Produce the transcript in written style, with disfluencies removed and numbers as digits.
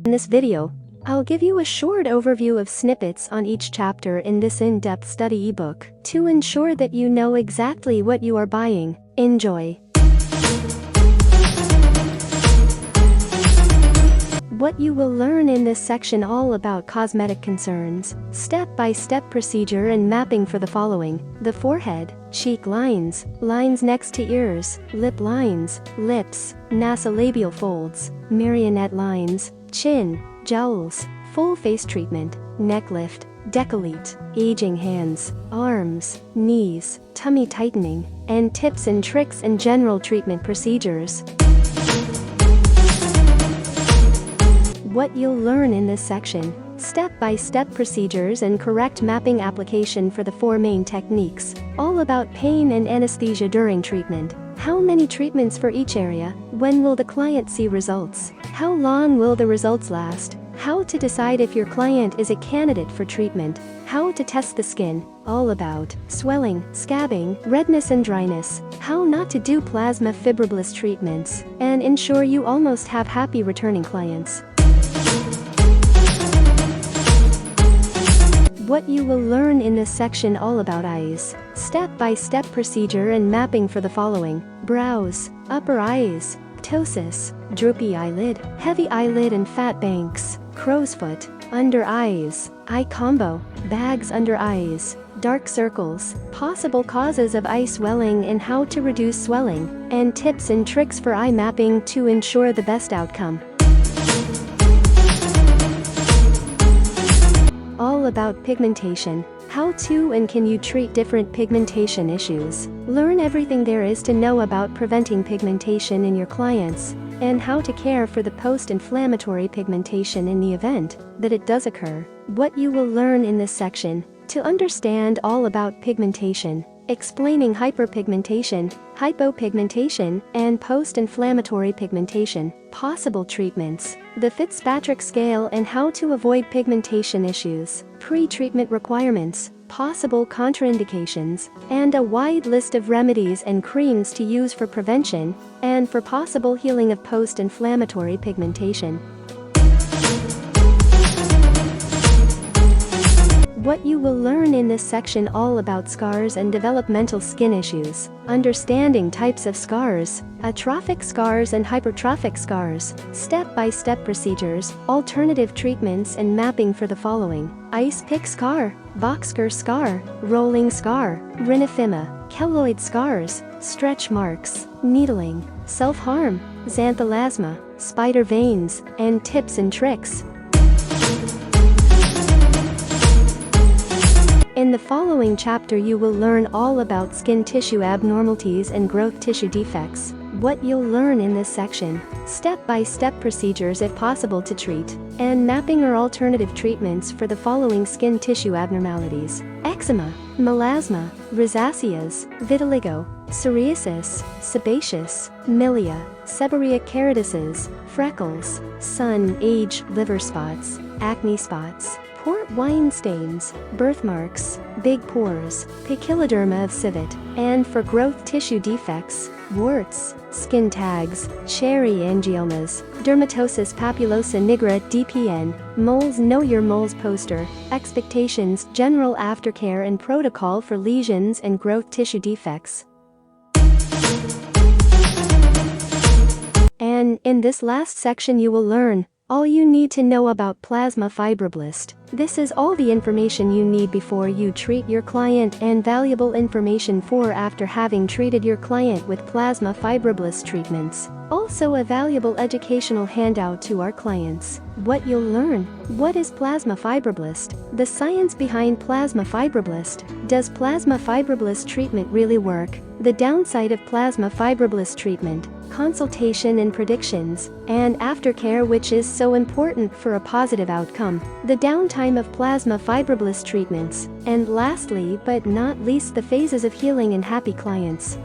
In this video, I'll give you a short overview of snippets on each chapter in this in-depth study ebook to ensure that you know exactly what you are buying. Enjoy. What you will learn in this section all about cosmetic concerns, step-by-step procedure and mapping for the following: the forehead, cheek lines, lines next to ears, lip lines, lips, nasolabial folds, marionette lines, chin, jowls, full face treatment, neck lift, décolleté, aging hands, arms, knees, tummy tightening, and tips and tricks and general treatment procedures. What you'll learn in this section: step-by-step procedures and correct mapping application for the 4 main techniques, all about pain and anesthesia during treatment. How many treatments for each area? When will the client see results? How long will the results last? How to decide if your client is a candidate for treatment. How to test the skin, all about swelling, scabbing, redness and dryness. How not to do plasma fibroblast treatments, and ensure you almost have happy returning clients. What you will learn in this section all about eyes, step-by-step procedure and mapping for the following: brows, upper eyes, ptosis, droopy eyelid, heavy eyelid and fat banks, crow's foot, under eyes, eye combo, bags under eyes, dark circles, possible causes of eye swelling and how to reduce swelling, and tips and tricks for eye mapping to ensure the best outcome. All about pigmentation. How to and can you treat different pigmentation issues? Learn everything there is to know about preventing pigmentation in your clients, and how to care for the post-inflammatory pigmentation in the event that it does occur. What you will learn in this section: to understand all about pigmentation, explaining hyperpigmentation, hypopigmentation, and post-inflammatory pigmentation, possible treatments, the Fitzpatrick scale and how to avoid pigmentation issues, pre-treatment requirements, possible contraindications, and a wide list of remedies and creams to use for prevention and for possible healing of post-inflammatory pigmentation. What you will learn in this section all about scars and developmental skin issues, understanding types of scars, atrophic scars and hypertrophic scars, step-by-step procedures, alternative treatments and mapping for the following: ice pick scar, Boxcar scar, rolling scar, rhinophyma, keloid scars, stretch marks, needling, self-harm, xanthelasma, spider veins, and tips and tricks. In the following chapter you will learn all about skin tissue abnormalities and growth tissue defects. What you'll learn in this section: step-by-step procedures if possible to treat, and mapping or alternative treatments for the following skin tissue abnormalities: eczema, melasma, rosaceas, vitiligo, psoriasis, sebaceous, milia, seborrheic keratosis, freckles, sun, age, liver spots, acne spots, port wine stains, birthmarks, big pores, poikiloderma of civet, and for growth tissue defects, warts, skin tags, cherry angiomas, dermatosis papulosa nigra DPN, moles. Know your moles poster, expectations, general aftercare and protocol for lesions and growth tissue defects. And in this last section you will learn all you need to know about plasma fibroblast. This is all the information you need before you treat your client and valuable information for after having treated your client with plasma fibroblast treatments. Also a valuable educational handout to our clients. What you'll learn: what is plasma fibroblast? The science behind plasma fibroblast. Does plasma fibroblast treatment really work? The downside of plasma fibroblast treatment, consultation and predictions, and aftercare which is so important for a positive outcome, the downtime of plasma fibroblast treatments, and lastly but not least the phases of healing and happy clients.